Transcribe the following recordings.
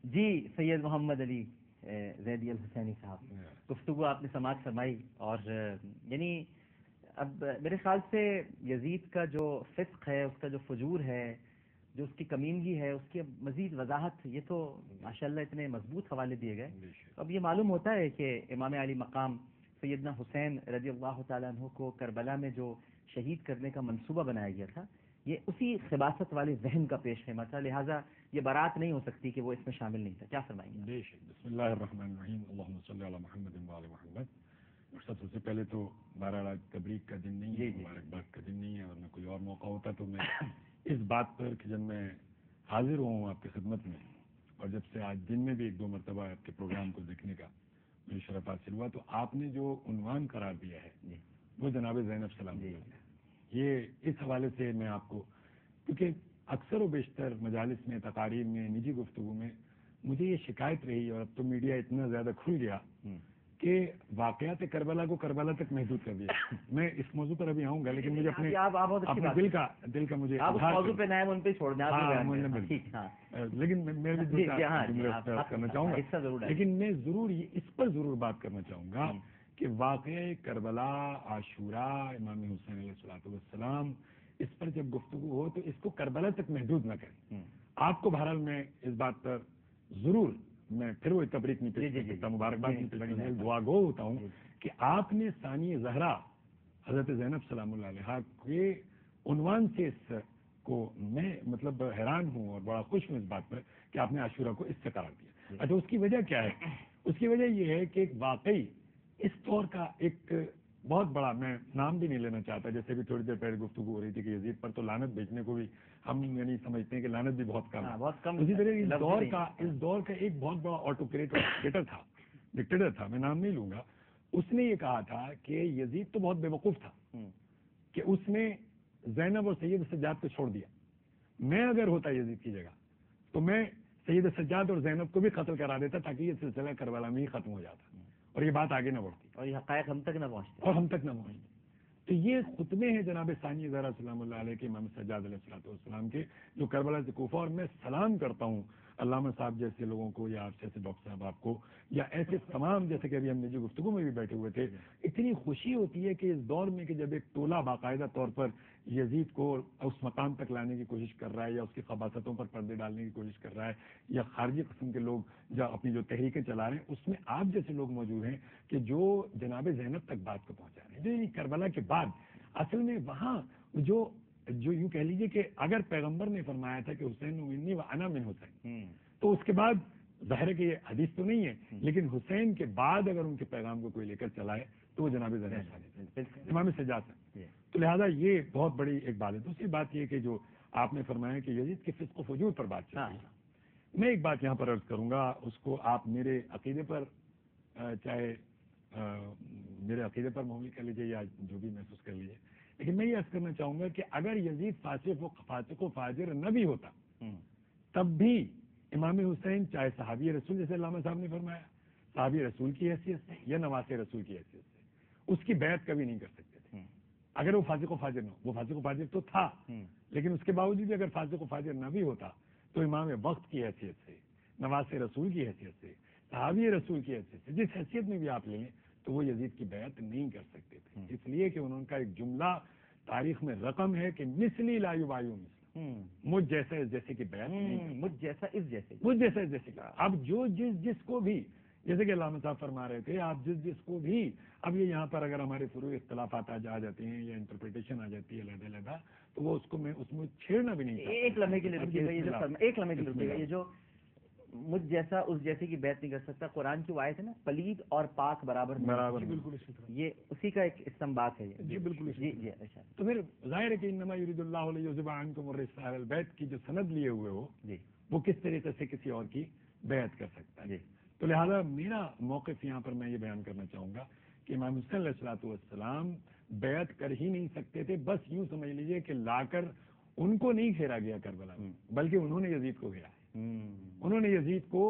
جی سید محمد علی زیدی الحسینی صاحب، گفتگو آپ نے سماعت فرمائی، اور یعنی اب میرے خیال سے یزید کا جو فسق ہے، اس کا جو فجور ہے، جو اس کی کمینگی ہے، اس کی اب مزید وضاحت، یہ تو ماشاءاللہ اتنے مضبوط حوالے دیے گئے. اب یہ معلوم ہوتا ہے کہ امام علی مقام سیدنا حسین رضی اللہ تعالیٰ عنہ کو کربلا میں جو شہید کرنے کا منصوبہ بنایا گیا تھا، یہ اسی خباثت والے ذہن کا پیش خیمہ تھا، لہٰذا یہ برات نہیں ہو سکتی کہ وہ اس میں شامل نہیں تھا. کیا فرمائیں گے؟ بے شک. بسم اللہ الرحمن الرحیم. اللہم صلی علی محمد و آل محمد. اور سب سے پہلے تو بہرحال آج تبریک کا دن نہیں ہے، مبارکباد کا دن نہیں ہے، ورنہ کوئی اور موقع ہوتا تو میں اس بات پر کہ جب میں حاضر ہوں آپ کی خدمت میں، اور جب سے آج دن میں بھی ایک دو مرتبہ آپ کے پروگرام کو دیکھنے کا مجھے شرف حاصل ہوا، تو آپ نے جو عنوان قرار دیا ہے وہ جناب زینب سلام یہ اس حوالے سے میں آپ کو، کیونکہ اکثر و بیشتر مجالس میں، تقاریر میں، نجی گفتگو میں مجھے یہ شکایت رہی، اور اب تو میڈیا اتنا زیادہ کھل گیا کہ واقعات کربلا کو کربلا تک محدود کر دیا. میں اس موضوع پر ابھی آؤں گا، لیکن مجھے اپنے دل کا مجھے موضوع پہ نئے ان پہ چھوڑ دیں، لیکن میں بھی کرنا چاہوں گا، لیکن میں ضرور اس پر ضرور بات کرنا چاہوں گا کہ واقعہ کربلا، عاشوراء، امام حسین علیہ الصلوۃ والسلام، اس پر جب گفتگو ہو تو اس کو کربلا تک محدود نہ کریں. آپ کو بہرحال میں اس بات پر ضرور، میں پھر وہ تبریک نہیں پیش کر سکتا، مبارکباد نہیں پیش کرتا، دعا گو ہوتا ہوں کہ آپ نے ثانی زہرا حضرت زینب سلام اللہ علیہا کے عنوان سے اس کو، میں مطلب حیران ہوں اور بڑا خوش ہوں اس بات پر کہ آپ نے عاشورہ کو اس سے قرار دیا. اچھا، اس کی وجہ کیا ہے؟ اس کی وجہ یہ ہے کہ واقعی اس طور کا ایک بہت بڑا، میں نام بھی نہیں لینا چاہتا، جیسے بھی تھوڑی دیر پہلے گفتگو ہو رہی تھی کہ یزید پر تو لعنت بھیجنے کو بھی ہم یعنی سمجھتے ہیں کہ لعنت بھی بہت کم. اسی طرح اس دور کا ایک بہت بڑا آٹوکریٹر تھا، ڈکٹیٹر تھا، میں نام نہیں لوں گا. اس نے یہ کہا تھا کہ یزید تو بہت بے وقوف تھا کہ اس نے زینب اور سید سجاد کو چھوڑ دیا. میں اگر ہوتا یزید کی جگہ تو میں سید سجاد اور زینب کو بھی قتل کرا دیتا تاکہ یہ سلسلہ کربلا میں ہی ختم ہو جاتا اور یہ بات آگے نہ بڑھتی اور یہ حقائق ہم تک نہ پہنچتے. تو یہ خطبے ہیں جناب ثانی زہرا سلام اللہ علیہ کے، امام سجاد علیہ الصلوۃ والسلام کے، جو کربلا سے کوفہ. اور میں سلام کرتا ہوں علامہ صاحب جیسے لوگوں کو، یا آپ جیسے ڈاکٹر صاحب آپ کو، یا ایسے تمام، جیسے کہ ابھی ہم نجی گفتگو میں بھی بیٹھے ہوئے تھے. اتنی خوشی ہوتی ہے کہ اس دور میں کہ جب ایک ٹولہ باقاعدہ طور پر یزید کو اس مقام تک لانے کی کوشش کر رہا ہے، یا اس کی خباثتوں پر پردے ڈالنے کی کوشش کر رہا ہے، یا خارجی قسم کے لوگ جو اپنی جو تحریکیں چلا رہے ہیں، اس میں آپ جیسے لوگ موجود ہیں کہ جو جناب زینب تک بات کو پہنچا رہے ہیں. جو کربلا کے بعد اصل میں وہاں جو یوں کہہ لیجیے کہ اگر پیغمبر نے فرمایا تھا کہ حسین منی و انا من حسین، تو اس کے بعد ظاہر ہے کہ یہ حدیث تو نہیں ہے، لیکن حسین کے بعد اگر ان کے پیغام کو کوئی لے کر چلائے تو وہ جناب زینب امام سجاد ہے. تو لہذا یہ بہت بڑی ایک بات ہے. دوسری بات یہ کہ جو آپ نے فرمایا کہ یزید کے فسق و فجور پر بات چل رہی ہے، میں ایک بات یہاں پر عرض کروں گا، اس کو آپ میرے عقیدے پر چاہے میرے عقیدے پر معمول کر لیجیے یا جو بھی محسوس کر لیجیے، لیکن میں یہ عرض کرنا چاہوں گا کہ اگر یزید فاسق و فاجر نہ بھی ہوتا تب بھی امام حسین چاہے صحابی رسول، جیسے علامہ صاحب نے فرمایا، صحابی رسول کی حیثیت سے یا نواسے رسول کی حیثیت سے اس کی بیعت کبھی نہیں کر سکتے تھے اگر وہ فاسق و فاجر نہ ہو. وہ فاسق و فاجر تو تھا، لیکن اس کے باوجود بھی اگر فاسق و فاجر نہ بھی ہوتا تو امام وقت کی حیثیت سے، نواسے رسول کی حیثیت سے، صحابی رسول کی حیثیت سے، جس حیثیت میں بھی آپ لیں تو وہ یزید کی بیعت نہیں کر سکتے تھے. اس لیے کہ انہوں کا ایک جملہ تاریخ میں رقم ہے کہ مثلی لا یبایع مثلی، مجھ جیسا اس جیسے کی بیعت نہیں، مجھ جیسا اس جیسے کا. اب جو جس کو بھی، جیسے کہ علامہ صاحب فرما رہے تھے، آپ جس کو بھی، اب یہ یہاں پر اگر ہمارے فروع اختلافات آ جاتے ہیں یا انٹرپریٹیشن آ جاتی ہے علیحدہ، تو وہ اس کو میں اس میں چھیڑنا بھی نہیں چاہتا. ایک لمحے کے لیے رکیے گا، یہ جو مجھ جیسا اس جیسے کی بیعت نہیں کر سکتا، قرآن کی آیت ہے نا، پلید اور پاک برابر، بالکل یہ اسی کا ایک استنباط ہے. جی بالکل. جی اچھا. تو پھر ظاہر ہے کہ انما یرید اللہ لیذھب عنکم الرجس اہل البیت کی جو سند لیے ہوئے ہو، وہ کس طریقے سے کسی اور کی بیعت کر سکتا ہے. تو لہذا میرا موقف یہاں پر میں یہ بیان کرنا چاہوں گا کہ امام حسین علیہ الصلوۃ والسلام بیعت کر ہی نہیں سکتے تھے. بس یوں سمجھ لیجئے کہ لا کر ان کو نہیں گھیرا گیا کربلا میں، بلکہ انہوں نے یزید کو گھیرا. انہوں نے یزید کو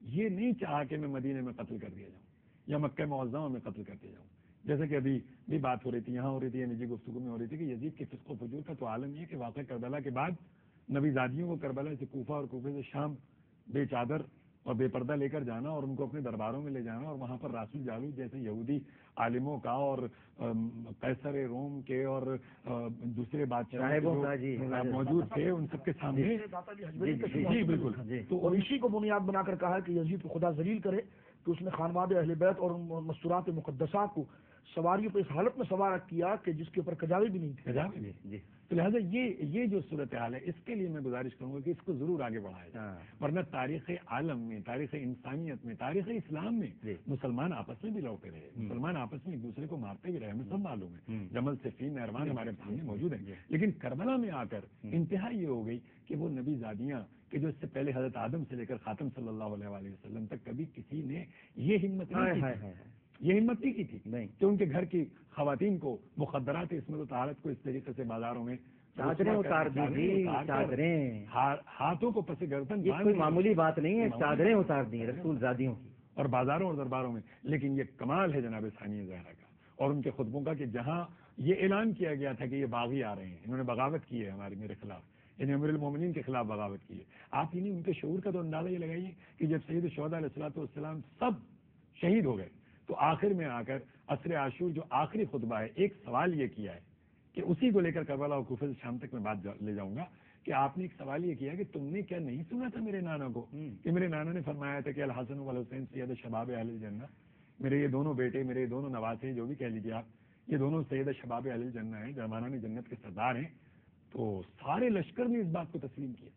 یہ نہیں چاہا کہ میں مدینے میں قتل کر دیا جاؤں یا مکہ معظمہ میں قتل کر دیا جاؤں. جیسے کہ ابھی بھی بات ہو رہی تھی، یہاں ہو رہی تھی، نجی گفتگو میں ہو رہی تھی کہ یزید کے فسق و فجور کا تو عالم یہ کہ واقع کربلا کے بعد نبی زادیوں کو کربلا سے کوفہ اور کوفہ سے شام بے چادر اور بے پردہ لے کر جانا اور ان کو اپنے درباروں میں لے جانا اور وہاں پر راسل جالوت جیسے یہودی عالموں کا اور قیصر روم کے اور دوسرے بادشاہوں جو موجود تھے ان سب کے سامنے جی بالکل تو اسی کو بنیاد بنا کر کہا ہے کہ یزید کو خدا ذلیل کرے، تو اس نے خانواد اہل بیت اور مستورات مقدسات کو سواریوں پہ اس حالت میں سوار کیا کہ جس کے اوپر کجاوے بھی نہیں تھے. تو لہٰذا یہ جو صورتحال ہے اس کے لیے میں گزارش کروں گا کہ اس کو ضرور آگے بڑھایا جائے، ورنہ تاریخ عالم میں، تاریخ انسانیت میں، تاریخ اسلام میں مسلمان آپس میں بھی لڑتے رہے، مسلمان آپس میں ایک دوسرے کو مارتے بھی رہے، ہمیں سب معلوم ہے، جمل صفین نہروان ہمارے سامنے موجود ہیں. لیکن کربلا میں آ کر انتہا یہ ہو گئی کہ وہ نبی زادیاں کہ جو اس سے پہلے حضرت آدم سے لے کر خاتم صلی اللہ علیہ وآلہ وسلم تک کبھی کسی نے یہ ہمت نہیں کی تھی کہ ان کے گھر کی خواتین کو مخدرات عصمت و طہارت کو اس طریقے سے بازاروں میں چادریں اتار چادریں ہاتھوں کو پس گردن، کوئی معمولی بات نہیں ہے، چادریں اتار دی رسول زادیوں کی اور بازاروں اور درباروں میں. لیکن یہ کمال ہے جناب ثانیہ زہرا کا اور ان کے خطبوں کا کہ جہاں یہ اعلان کیا گیا تھا کہ یہ باغی آ رہے ہیں، انہوں نے بغاوت کی ہے میرے خلاف، یعنی امیر المومنین کے خلاف بغاوت کی ہے. آپ انہیں ان کے شعور کا تو اندازہ یہ لگائیے کہ جب سید الشہداء علیہ الصلوۃ والسلام سب شہید ہو گئے تو آخر میں آ کر عصر عاشور جو آخری خطبہ ہے، ایک سوال یہ کیا ہے کہ اسی کو لے کر کربلا اور کوفہ سے شام تک میں بات لے جاؤں گا کہ آپ نے ایک سوال یہ کیا کہ تم نے کیا نہیں سنا تھا میرے نانا کو کہ میرے نانا نے فرمایا تھا کہ الحسن والحسین سید شباب اہل الجنہ، میرے یہ دونوں بیٹے، میرے یہ دونوں نواسے، جو بھی کہہ لیجیے آپ، یہ دونوں سید شباب اہل الجنہ ہیں، جرمانہ جنت کے سردار ہیں. تو سارے لشکر نے اس بات کو تسلیم کیا،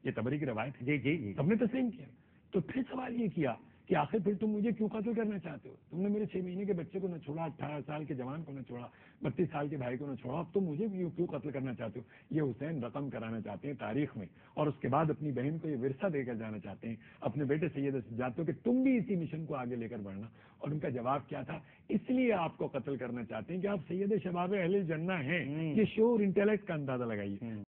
یہ تبری کی روایت ہے، جی سب نے تسلیم کیا. تو پھر سوال یہ کیا کہ آخر پھر تم مجھے کیوں قتل کرنا چاہتے ہو؟ تم نے میرے 6 مہینے کے بچے کو نہ چھوڑا، 18 سال کے جوان کو نہ چھوڑا، 32 سال کے بھائی کو نہ چھوڑا، اب تم مجھے بھی کیوں قتل کرنا چاہتے ہو؟ یہ حسین رقم کرانا چاہتے ہیں تاریخ میں، اور اس کے بعد اپنی بہن کو یہ ورثہ دے کر جانا چاہتے ہیں اپنے بیٹے سید سجاد کو کہ تم بھی اسی مشن کو آگے لے کر بڑھنا. اور ان کا جواب کیا تھا؟ اس لیے آپ کو قتل کرنا چاہتے ہیں کہ آپ سید شباب اہل الجنہ ہیں. یہ شعور انٹیلیکٹ کا اندازہ لگائیے.